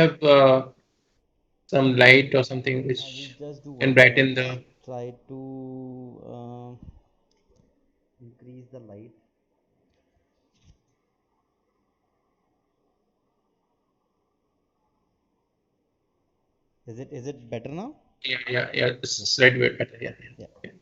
have some light or something I will which just do can one thing. brighten I'll the. try to increase the light. Is it better now? Yeah. Yeah. It's slightly bit better. Yeah. Yeah. Okay.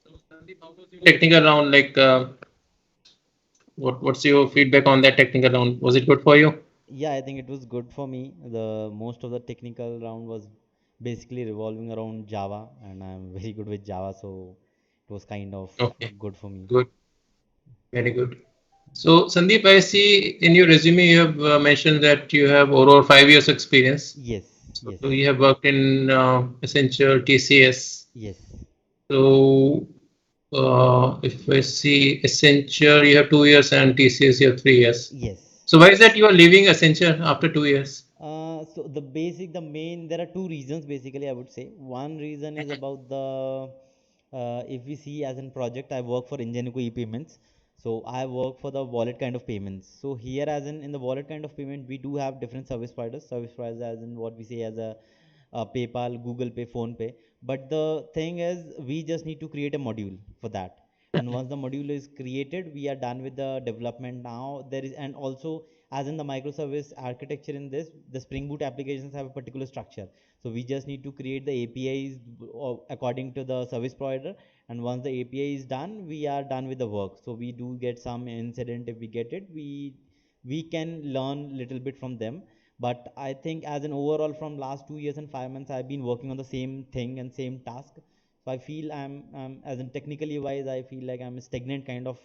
So Sandeep, how was your technical round? Like, what's your feedback on that technical round? Was it good for you? Yeah, I think it was good for me. The most of the technical round was basically revolving around Java, and I'm very good with Java, so it was kind of Okay. good for me. Good. Very good. So Sandeep, I see in your resume you have mentioned that you have overall 5 years experience. Yes, So yes, you have worked in Accenture, TCS. yes. So if I see Accenture, you have 2 years, and TCS you have 3 years. Yes. So why is that you are leaving Accenture after 2 years? So the main, there are two reasons basically, I would say. One reason is about if we see as in project, I work for Ingenico e-payments. So I work for the wallet kind of payments. So here as in the wallet kind of payment, we do have different service providers as in what we say as a PayPal, Google Pay, Phone Pay. But the thing is, we just need to create a module for that. And once the module is created, we are done with the development. Now there is, and also as in the microservice architecture in this, the Spring Boot applications have a particular structure. So we just need to create the APIs according to the service provider. And once the API is done, we are done with the work. So we do get some incident. If we get it, we can learn little bit from them. But I think as an overall from last 2 years and 5 months, I've been working on the same thing and same task. So I feel as in technically wise, I feel like I'm a stagnant kind of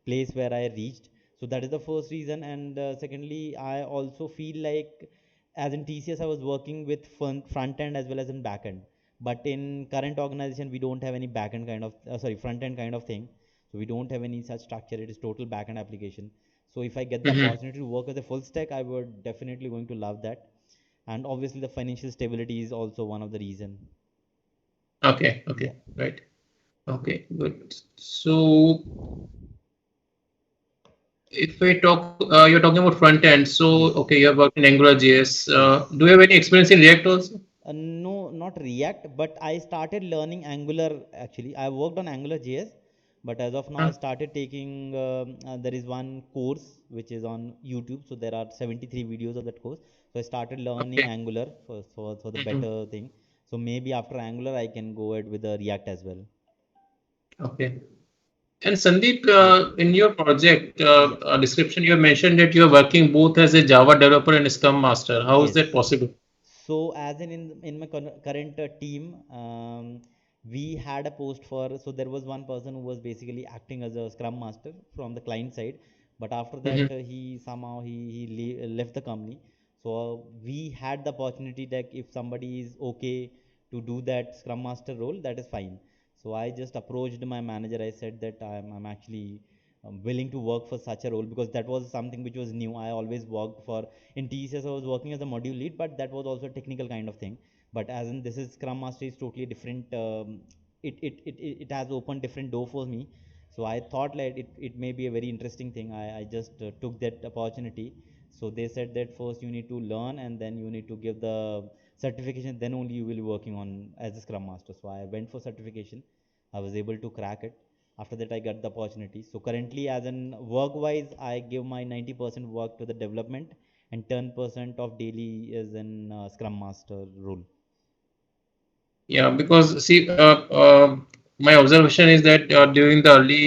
place where I reached. So that is the first reason. And secondly, I also feel like as in TCS, I was working with front end as well as in back end. But in current organization, we don't have any back end kind of front end kind of thing. So we don't have any such structure. It is total back end application. So if I get the Mhm. opportunity to work as a full stack, I would definitely going to love that. And obviously, the financial stability is also one of the reason. Yeah. Okay, right. Okay, good. So if I talk, you're talking about front end. So Yes. okay, you have worked in Angular JS. Yes. Do you have any experience in React also? No, not React, but I started learning Angular actually. I worked on Angular JS, but as of now, I Huh? started taking. There is one course which is on YouTube, so there are 73 videos of that course. So I started learning Okay. Angular for the Mhm. better thing. So maybe after Angular, I can go ahead with the React as well. Okay. And Sandeep, Yeah, in your project yeah. description, you have mentioned that you are working both as a Java developer and a Scrum Master. How is Yes. that possible? So as in my current team, we had a post for. So there was one person who was basically acting as a scrum master from the client side, but after that Mhm. he somehow left the company. So we had the opportunity that if somebody is okay to do that scrum master role, that is fine. So I just approached my manager. I said that I'm actually willing to work for such a role, because that was something which was new. I always worked for in TCS. I was working as a module lead, but that was also a technical kind of thing. But as in this is Scrum Master is totally different. It has opened different door for me. So I thought like it may be a very interesting thing. I just took that opportunity. So they said that first you need to learn and then you need to give the certification. Then only you will be working on as a Scrum Master. So I went for certification. I was able to crack it. After that I got the opportunity. So currently as in work wise, I give my 90% work to the development and 10% of daily is in scrum master role. Yeah, because see, my observation is that during the early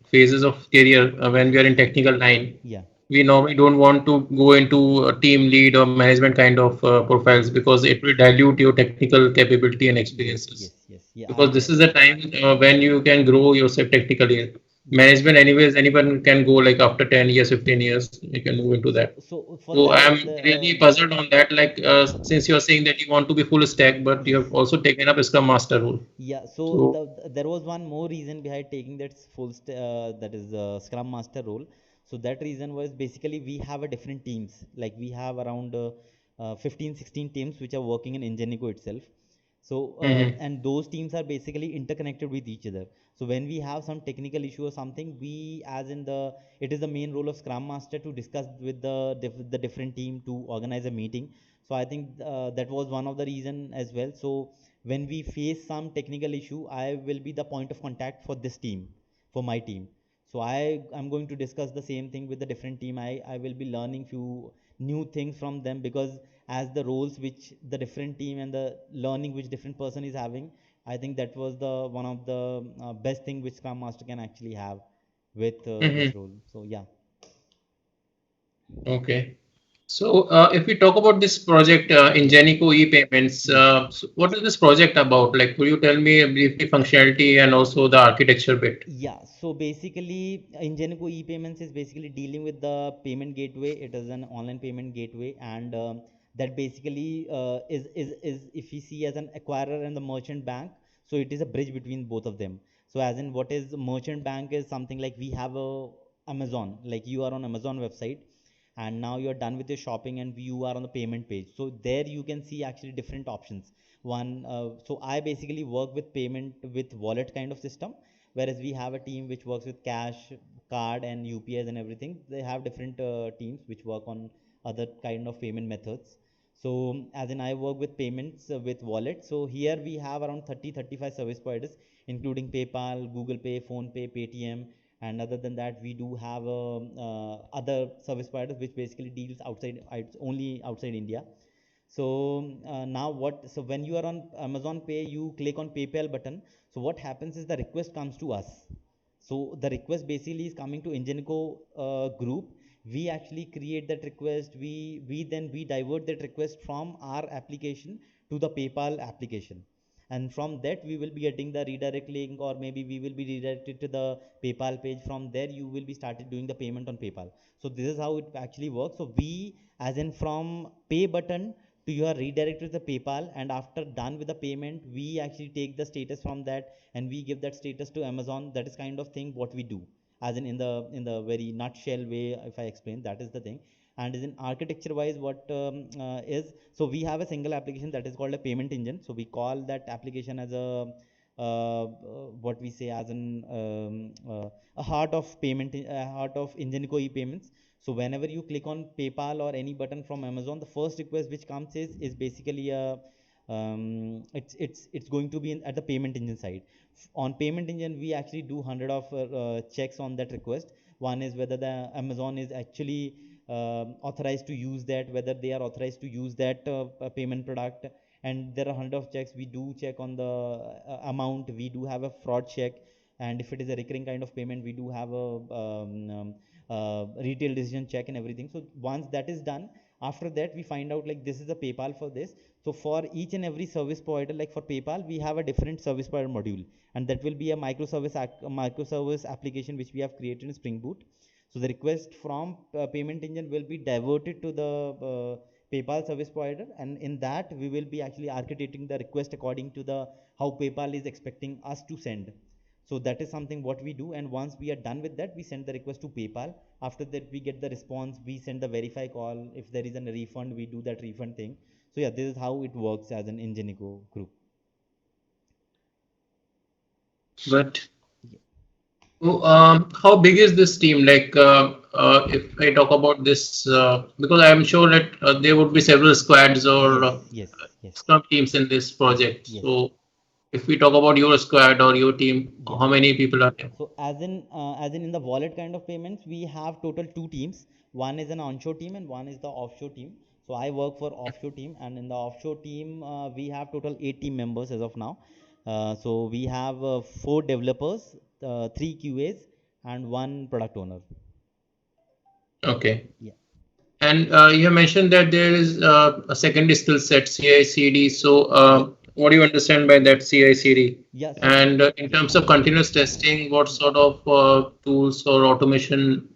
phases of career, when we are in technical line, Yeah. we normally don't want to go into a team lead or management kind of profiles because it will dilute your technical capability and Yes, experiences. yes, yes. Yeah, I Because do this is agree. the time when you can grow yourself technically. Yeah. Management, anyways, anyone can go like after 10 years, 15 years, you can move into that. So for So that, I'm really puzzled on that. Like, since you're saying that you want to be full stack, but you yes. have also taken up a Scrum Master role. Yeah, so So, there was one more reason behind taking that that is Scrum Master role. So that reason was basically we have a different teams, like we have around 15 16 teams which are working in Ingenico itself. So Mm-hmm. and those teams are basically interconnected with each other. So when we have some technical issue or something, we as in the it is the main role of Scrum Master to discuss with the different team to organize a meeting. So I think that was one of the reason as well. So when we face some technical issue, I will be the point of contact for this team, for my team. So I'm going to discuss the same thing with the different team. I will be learning few new things from them, because as the roles which the different team and the learning which different person is having, I think that was the one of the best thing which Scrum Master can actually have with Mm-hmm. this role. So yeah. Okay. So, if we talk about this project, Ingenico e-payments, Yes. so what is this project about? Like, could you tell me briefly functionality and also the architecture bit? Yeah, so basically, Ingenico e-payments is basically dealing with the payment gateway. It is an online payment gateway, and that basically is if we see as an acquirer and the merchant bank. So it is a bridge between both of them. So as in, what is merchant bank is something like we have a Amazon, like you are on Amazon website, and now you are done with your shopping and you are on the payment page. So there you can see actually different options. So I basically work with payment with wallet kind of system, whereas we have a team which works with cash, card and UPIs and everything. They have different teams which work on other kind of payment methods. So as in, I work with payments with wallet. So here we have around 30-35 service providers, including PayPal, Google Pay, Phone Pay, Paytm. And other than that, we do have other service providers which basically deals outside, it's only outside India. So now what, so when you are on Amazon Pay, you click on PayPal button. So what happens is the request comes to us. So the request basically is coming to Ingenico group. We actually create that request. We divert that request from our application to the PayPal application, and from that we will be getting the redirect link, or maybe we will be redirected to the PayPal page. From there you will be started doing the payment on PayPal. So this is how it actually works. So we, as in, from pay button to you are redirected to the PayPal, and after done with the payment, we actually take the status from that and we give that status to Amazon. That is kind of thing what we do, as in the very nutshell way, if I explain, that is the thing. And is in architecture wise, what is, so we have a single application that is called a payment engine. So we call that application as what we say as a heart of payment, a heart of Ingenico e-payments. So whenever you click on PayPal or any button from Amazon, the first request which comes is basically a it's going to be at the payment engine side. On payment engine, we actually do 100 of checks on that request. One is whether the Amazon is actually authorized to use that, whether they are authorized to use that payment product. And there are 100 of checks. We do check on the amount. We do have a fraud check, and if it is a recurring kind of payment, we do have a retail decision check and everything. So once that is done, after that we find out like this is a PayPal for this. So for each and every service provider, like for PayPal, we have a different service provider module, and that will be a microservice application which we have created in Spring Boot. So the request from payment engine will be diverted to the PayPal service provider, and in that we will be actually architecting the request according to the how PayPal is expecting us to send. So that is something what we do, and once we are done with that, we send the request to PayPal. After that, we get the response. We send the verify call. If there is a refund, we do that refund thing. So yeah, this is how it works as an Ingenico group. But Yeah. so, how big is this team? Like, if I talk about this, because I am sure that there would be several squads or Yes, yes, yes, scrum teams in this project. yes. So, if we talk about your squad or your team, Yeah. how many people are there? So as in the wallet kind of payments, we have total two teams. One is an onshore team and one is the offshore team. So I work for offshore team, and in the offshore team, we have total 8 team members as of now. So we have 4 developers, 3 QAs, and 1 product owner. Okay. Yeah. And you have mentioned that there is a secondary skill set, CI/CD. So, Yeah. what do you understand by that CI/CD? Yeah. So And in yeah. terms of continuous testing, what sort of tools or automation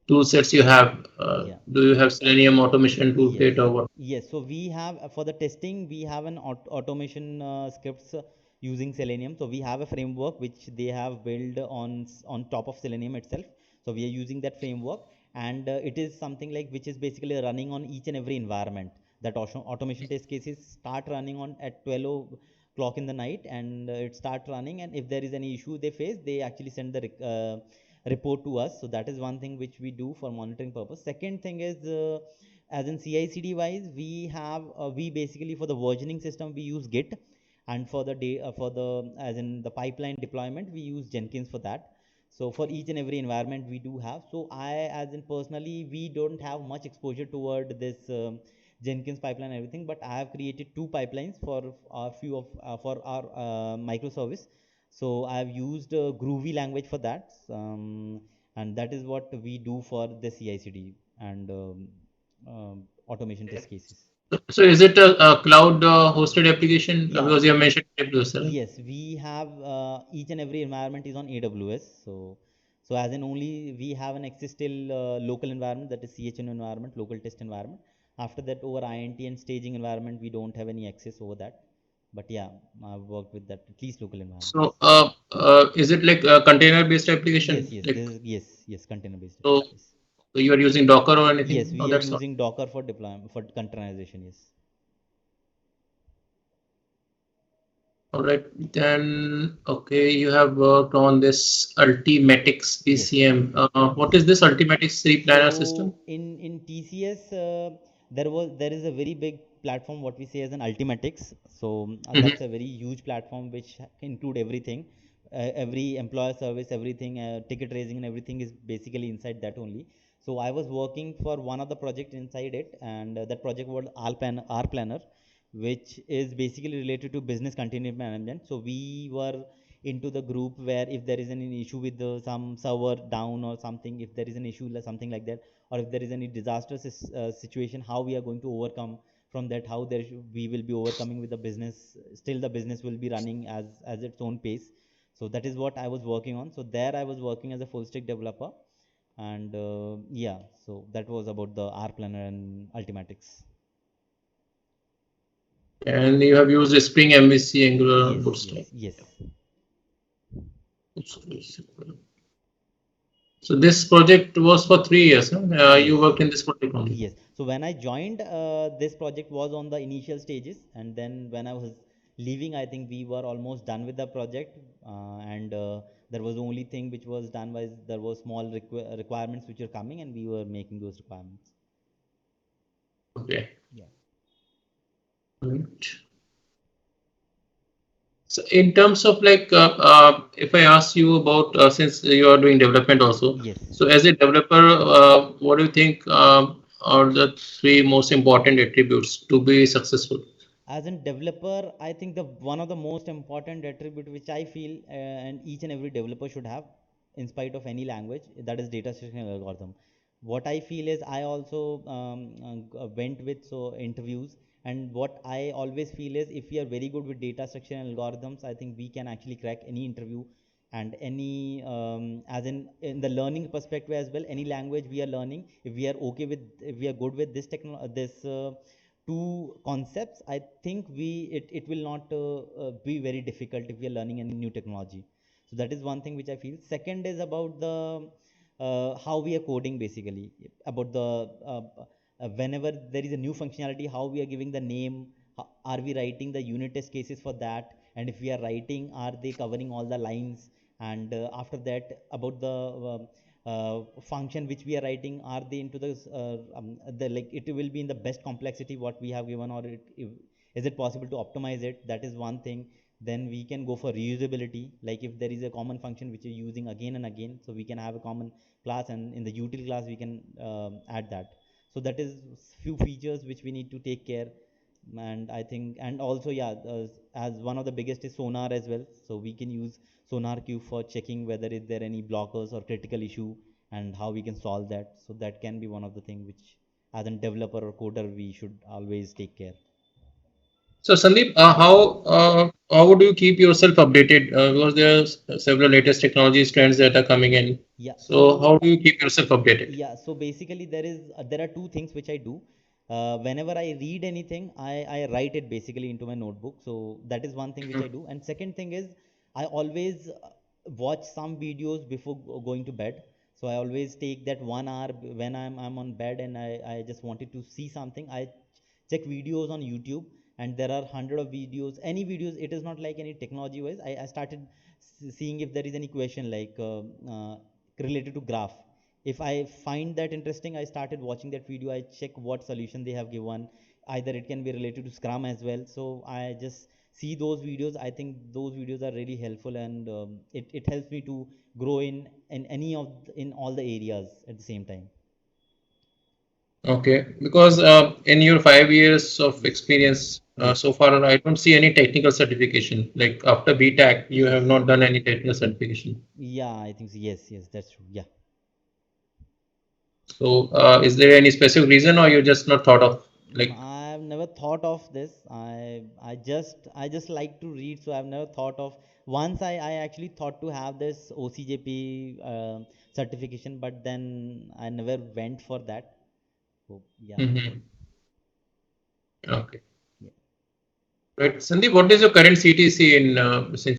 tool sets you have? Yeah. Do you have Selenium automation Yes. toolkit or what? Yes. So we have for the testing, we have an automation scripts using Selenium. So we have a framework which they have built on top of Selenium itself. So we are using that framework, and it is something like which is basically running on each and every environment. That automation test cases start running on at 12 o'clock in the night, and it start running, and if there is any issue they face, they actually send the report to us. So that is one thing which we do for monitoring purpose. Second thing is, as in CI/CD wise, we have we basically, for the versioning system, we use Git, and for the day for the as in the pipeline deployment, we use Jenkins for that. So for each and every environment we do have. So I, as in personally, we don't have much exposure toward this Jenkins pipeline and everything, but I have created two pipelines for a few of for our microservice. So I have used Groovy language for that, and that is what we do for the CI/CD and automation test cases. So is it a cloud hosted application? Yeah. Because you have mentioned AWS, right? Yes, we have each and every environment is on AWS. So as in only we have an access till local environment, that is CHN environment, local test environment. After that, over INT and staging environment, we don't have any access over that. But yeah, I've worked with that at least local environments. So is it like a container based Yes, application? yes, Like, this is yes, container based so application. you are using Docker or Yes, anything of we are that sort? using Docker for deployment for containerization. Yes. All right. Then, okay, you have worked on this Ultimatics Yes. PCM. What is this Ultimatics replanner system? So in TCS, there is a very big platform what we say as an Ultimatics. So that's Mhm. a very huge platform which include everything, every employer service, everything, ticket raising and everything is basically inside that only. So I was working for one of the project inside it, and that project was R Planner, which is basically related to business continuity management. So we were into the group where if there is any issue with some server down or something, if there is an issue like something like that, or if there is any disastrous situation, how we are going to overcome from that, how we will be overcoming with the business, still the business will be running as its own pace. So that is what I was working on. So there I was working as a full stack developer, and yeah, so that was about the R Planner and Ultimatics. And you have used Spring MVC, Angular, Yes, Bootstrap. yes, yes. So this project was for 3 years, huh? You Yes. worked in this project only. Yes. So when I joined, this project was on the initial stages, and then when I was leaving, I think we were almost done with the project, and there was the only thing which was done was there was small requirements which were coming, and we were making those requirements. Okay. Yeah. Right. So in terms of like, if I ask you about, since you are doing development also, Yes. so as a developer, what do you think are the three most important attributes to be successful? As a developer, I think the one of the most important attribute which I feel, and each and every developer should have, in spite of any language, that is data structuring algorithm. What I feel is I also went with so interviews, and what I always feel is if we are very good with data structure and algorithms, I think we can actually crack any interview and any as in the learning perspective as well. Any language we are learning, if we are okay with, if we are good with this this two concepts, I think it will not be very difficult if we are learning any new technology. So that is one thing which I feel. Second is about the how we are coding, basically about the whenever there is a new functionality, how we are giving the name, are we writing the unit test cases for that, and if we are writing, are they covering all the lines, and after that about the function which we are writing, are they into the like it will be in the best complexity what we have given, or is it possible to optimize it? That is one thing. Then we can go for reusability, like if there is a common function which you're using again and again, so we can have a common class, and in the util class we can add that. So that is few features which we need to take care. And I think, and also yeah, as one of the biggest is sonar as well, so we can use sonar cube for checking whether is there any blockers or critical issue, and how we can solve that. So that can be one of the things which as a developer or coder we should always take care. So Sandeep, how would you keep yourself updated? Because there are several latest technologies trends that are coming in. Yeah, So how so do you keep yourself updated? yeah, so basically there are two things which I do. Whenever I read anything, I write it basically into my notebook. So that is one thing which I do. And second thing is I always watch some videos before going to bed. So I always take that 1 hour when I'm on bed and I just wanted to see something. I check videos on YouTube, and there are hundred of videos. Any videos, it is not like any technology wise. I started seeing if there is any question like related to graph. If I find that interesting, I started watching that video. I check what solution they have given. Either it can be related to Scrum as well. So I just see those videos. I think those videos are really helpful, and it helps me to grow in any of in all the areas at the same time. Okay, because in your 5 years of experience Yes. so far, I don't see any technical certification. Like after BTech, you have not done any technical certification. Yeah, I think so. Yes, yes, that's true. Yeah. So, is there any specific reason, or you just not thought of like? I've never thought of this. I just like to read, so I've never thought of. Once I actually thought to have this OCJP certification, but then I never went for that. So yeah, Mhm. Okay. yeah. Right. Sandeep, what is your current CTC in